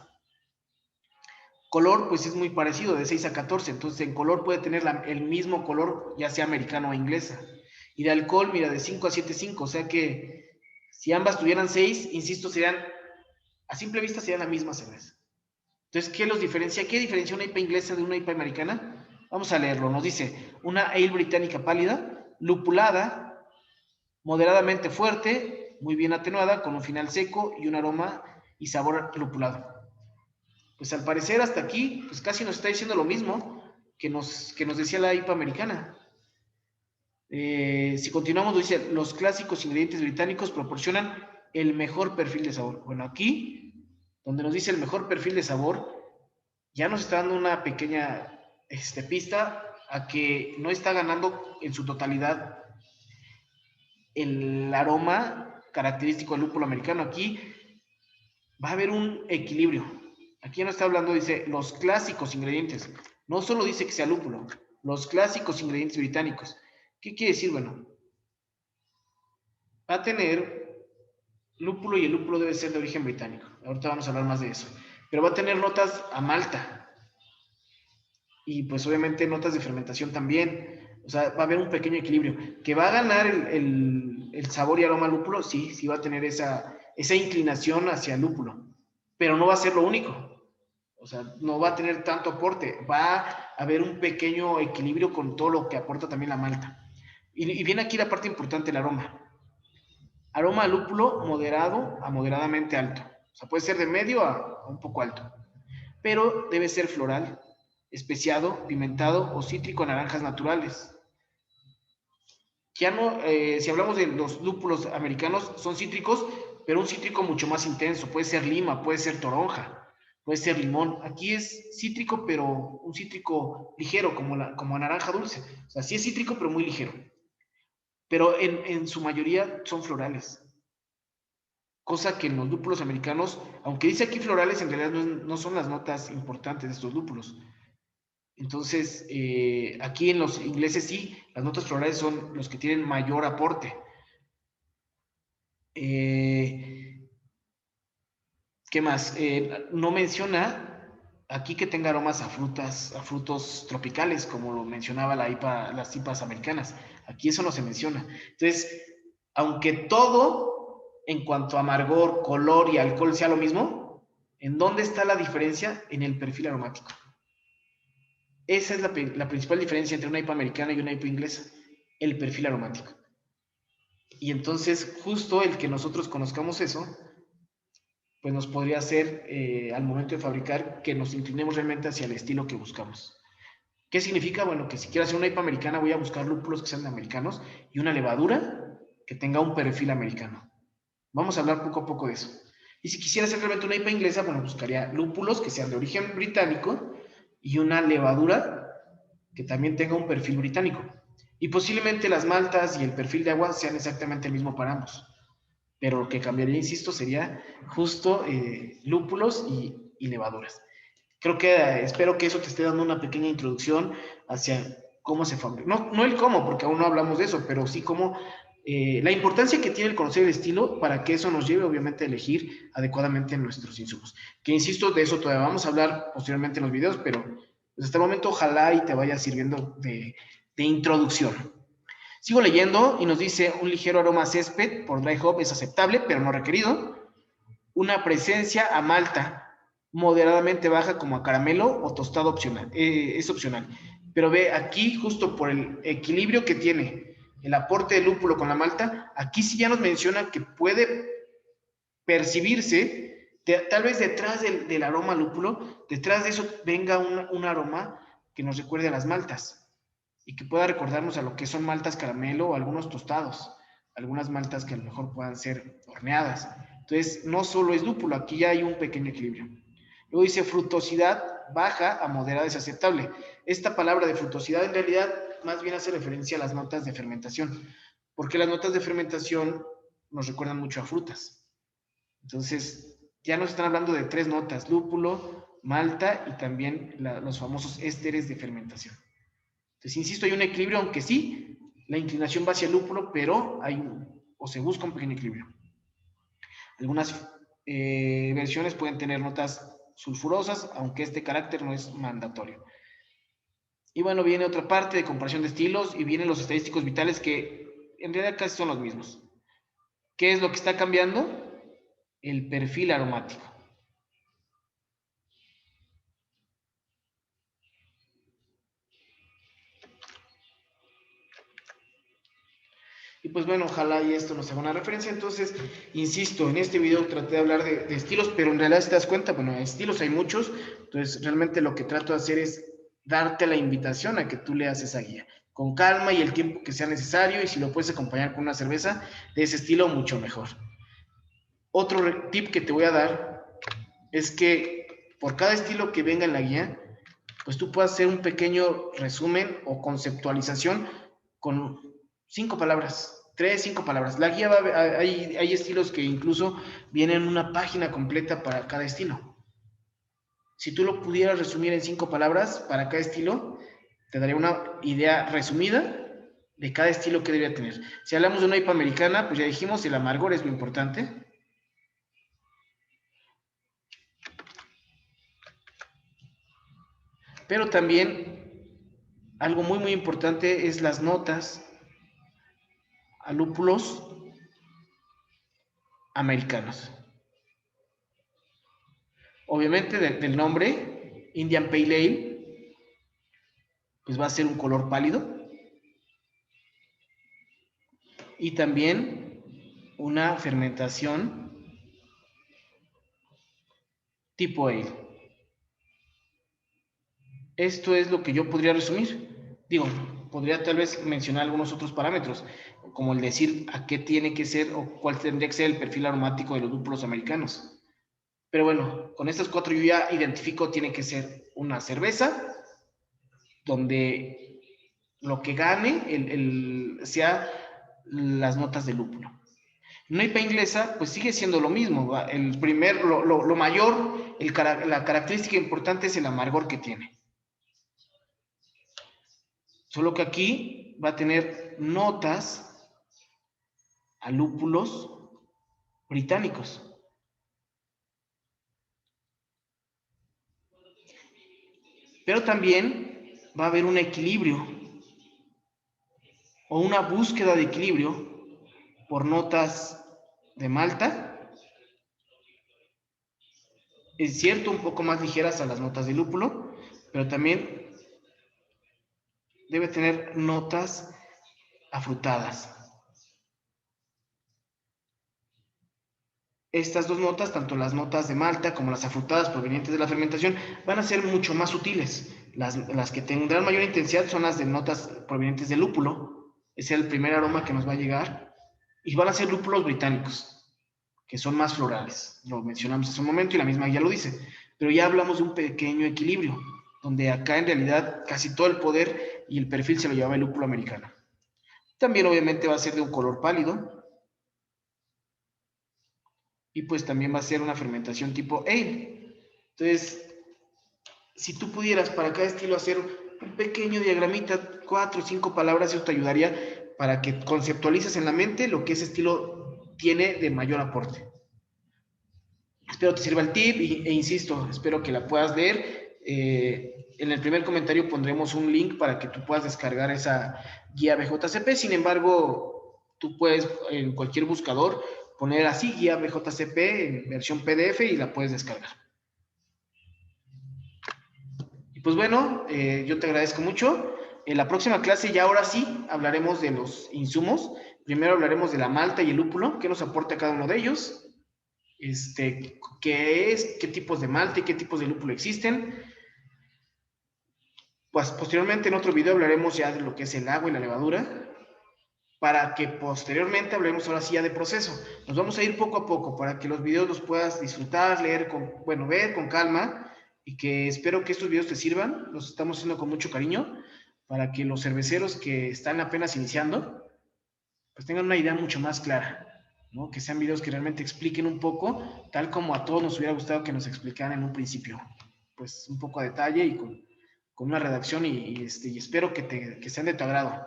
Color, pues es muy parecido, de 6 a 14, entonces en color puede tener el mismo color, ya sea americano o inglesa. Y de alcohol, mira, de 5 a 7,5, o sea que si ambas tuvieran 6, insisto, serían, a simple vista serían la misma cerveza. Entonces, ¿qué los diferencia? ¿Qué diferencia una IPA inglesa de una IPA americana? Vamos a leerlo. Nos dice, una ale británica pálida, lupulada, moderadamente fuerte, muy bien atenuada, con un final seco y un aroma y sabor lupulado. Pues al parecer hasta aquí, pues casi nos está diciendo lo mismo que nos decía la IPA americana. Si continuamos, dice, los clásicos ingredientes británicos proporcionan el mejor perfil de sabor. Bueno, aquí, donde nos dice el mejor perfil de sabor, ya nos está dando una pequeña pista a que no está ganando en su totalidad el aroma característico del lúpulo americano. Aquí va a haber un equilibrio. Aquí ya no está hablando, dice, los clásicos ingredientes. No solo dice que sea lúpulo, los clásicos ingredientes británicos. ¿Qué quiere decir? Bueno, va a tener lúpulo y el lúpulo debe ser de origen británico. Ahorita vamos a hablar más de eso. Pero va a tener notas a malta. Y pues obviamente notas de fermentación también. O sea, va a haber un pequeño equilibrio. ¿Que va a ganar el sabor y aroma al lúpulo? Sí, sí va a tener esa inclinación hacia el lúpulo. Pero no va a ser lo único. O sea, no va a tener tanto aporte. Va a haber un pequeño equilibrio con todo lo que aporta también la malta. Y viene aquí la parte importante, el aroma. Aroma a lúpulo moderado a moderadamente alto. O sea, puede ser de medio a un poco alto. Pero debe ser floral, especiado, pimentado o cítrico, naranjas naturales. Ya no, si hablamos de los lúpulos americanos, son cítricos, pero un cítrico mucho más intenso. Puede ser lima, puede ser toronja, puede ser limón. Aquí es cítrico, pero un cítrico ligero, como naranja dulce. O sea, sí es cítrico, pero muy ligero. Pero en su mayoría son florales. Cosa que en los lúpulos americanos, aunque dice aquí florales, en realidad no son las notas importantes de estos lúpulos. Entonces, aquí en los ingleses sí, las notas florales son los que tienen mayor aporte. ¿Qué más? No menciona aquí que tenga aromas a frutas, a frutos tropicales, como lo mencionaba la IPA, las IPAs americanas. Aquí eso no se menciona. Entonces, aunque todo en cuanto a amargor, color y alcohol sea lo mismo, ¿en dónde está la diferencia? En el perfil aromático. Esa es la principal diferencia entre una IPA americana y una IPA inglesa, el perfil aromático. Y entonces, justo el que nosotros conozcamos eso, pues nos podría hacer al momento de fabricar que nos inclinemos realmente hacia el estilo que buscamos. ¿Qué significa? Bueno, que si quiero hacer una IPA americana voy a buscar lúpulos que sean americanos y una levadura que tenga un perfil americano. Vamos a hablar poco a poco de eso. Y si quisiera hacer realmente una IPA inglesa, bueno, buscaría lúpulos que sean de origen británico y una levadura que también tenga un perfil británico. Y posiblemente las maltas y el perfil de agua sean exactamente el mismo para ambos. Pero lo que cambiaría, insisto, sería justo lúpulos y levaduras. Creo que espero que eso te esté dando una pequeña introducción hacia cómo se fabrica. No el cómo, porque aún no hablamos de eso, pero sí cómo la importancia que tiene el conocer el estilo para que eso nos lleve, obviamente, a elegir adecuadamente nuestros insumos. Que insisto, de eso todavía vamos a hablar posteriormente en los videos, pero pues, hasta el momento ojalá y te vaya sirviendo de introducción. Sigo leyendo y nos dice un ligero aroma a césped por dry hop es aceptable, pero no requerido. Una presencia a malta moderadamente baja como a caramelo o tostado opcional, es opcional. Pero ve aquí justo por el equilibrio que tiene el aporte de lúpulo con la malta, aquí sí ya nos menciona que puede percibirse, tal vez detrás del aroma lúpulo, detrás de eso venga un aroma que nos recuerde a las maltas y que pueda recordarnos a lo que son maltas caramelo o algunos tostados, algunas maltas que a lo mejor puedan ser horneadas. Entonces, no solo es lúpulo, aquí ya hay un pequeño equilibrio. Luego dice frutosidad baja a moderada es aceptable. Esta palabra de frutosidad en realidad más bien hace referencia a las notas de fermentación, porque las notas de fermentación nos recuerdan mucho a frutas. Entonces, ya nos están hablando de tres notas, lúpulo, malta y también los famosos ésteres de fermentación. Entonces, insisto, hay un equilibrio, aunque sí, la inclinación va hacia el lúpulo, pero o se busca un pequeño equilibrio. Algunas versiones pueden tener notas sulfurosas, aunque este carácter no es mandatorio. Y bueno, viene otra parte de comparación de estilos y vienen los estadísticos vitales que en realidad casi son los mismos. ¿Qué es lo que está cambiando? El perfil aromático. Y pues bueno, ojalá y esto nos haga una referencia. Entonces, insisto, en este video traté de hablar de estilos, pero en realidad si te das cuenta, bueno, estilos hay muchos. Entonces, realmente lo que trato de hacer es darte la invitación a que tú leas esa guía con calma y el tiempo que sea necesario. Y si lo puedes acompañar con una cerveza de ese estilo, mucho mejor. Otro tip que te voy a dar es que por cada estilo que venga en la guía, pues tú puedas hacer un pequeño resumen o conceptualización con 5 palabras, 3, 5 palabras. La guía hay estilos que incluso vienen una página completa para cada estilo. Si tú lo pudieras resumir en 5 palabras para cada estilo, te daría una idea resumida de cada estilo que debería tener. Si hablamos de una IPA americana, pues ya dijimos, el amargor es lo importante. Pero también algo muy importante es las notas a lúpulos americanos. Obviamente del nombre, Indian Pale Ale, pues va a ser un color pálido. Y también una fermentación tipo ale. Esto es lo que yo podría resumir. Digo, podría tal vez mencionar algunos otros parámetros, como el decir a qué tiene que ser o cuál tendría que ser el perfil aromático de los lúpulos americanos. Pero bueno, con estas 4 yo ya identifico, tiene que ser una cerveza, donde lo que gane sea las notas de lúpulo. Una IPA inglesa, pues sigue siendo lo mismo. Lo mayor, la característica importante es el amargor que tiene. Solo que aquí va a tener notas a lúpulos británicos. Pero también va a haber un equilibrio o una búsqueda de equilibrio por notas de malta, es cierto, un poco más ligeras a las notas de lúpulo, pero también debe tener notas afrutadas. Estas dos notas, tanto las notas de malta como las afrutadas provenientes de la fermentación, van a ser mucho más sutiles. Las que tendrán mayor intensidad son las de notas provenientes del lúpulo. Ese es el primer aroma que nos va a llegar. Y van a ser lúpulos británicos, que son más florales. Lo mencionamos hace un momento y la misma guía lo dice. Pero ya hablamos de un pequeño equilibrio, donde acá en realidad casi todo el poder y el perfil se lo llevaba el lúpulo americano. También obviamente va a ser de un color pálido, y pues también va a ser una fermentación tipo ale. Entonces, si tú pudieras para cada estilo hacer un pequeño diagramita, 4 o 5 palabras, eso te ayudaría para que conceptualices en la mente lo que ese estilo tiene de mayor aporte. Espero te sirva el tip e insisto, espero que la puedas leer. En el primer comentario pondremos un link para que tú puedas descargar esa guía BJCP. Sin embargo, tú puedes en cualquier buscador poner así guía BJCP en versión PDF y la puedes descargar. Y pues bueno, yo te agradezco mucho. En la próxima clase ya ahora sí hablaremos de los insumos. Primero hablaremos de la malta y el lúpulo, qué nos aporta cada uno de ellos. Qué es, qué tipos de malta y qué tipos de lúpulo existen. Pues posteriormente en otro video hablaremos ya de lo que es el agua y la levadura, para que posteriormente hablemos ahora sí ya de proceso. Nos vamos a ir poco a poco para que los videos los puedas disfrutar, leer, ver con calma, y que espero que estos videos te sirvan. Los estamos haciendo con mucho cariño para que los cerveceros que están apenas iniciando pues tengan una idea mucho más clara, ¿no? Que sean videos que realmente expliquen un poco, tal como a todos nos hubiera gustado que nos explicaran en un principio, pues un poco a detalle y con una redacción y espero que sean de tu agrado.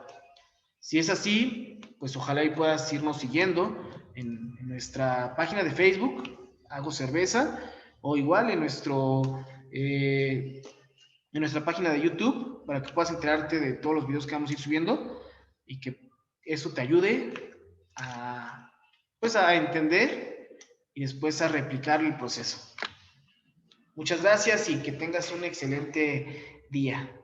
Si es así, pues ojalá y puedas irnos siguiendo en nuestra página de Facebook, Hago Cerveza, o igual en nuestra página de YouTube, para que puedas enterarte de todos los videos que vamos a ir subiendo y que eso te ayude a, pues a entender y después a replicar el proceso. Muchas gracias y que tengas un excelente día.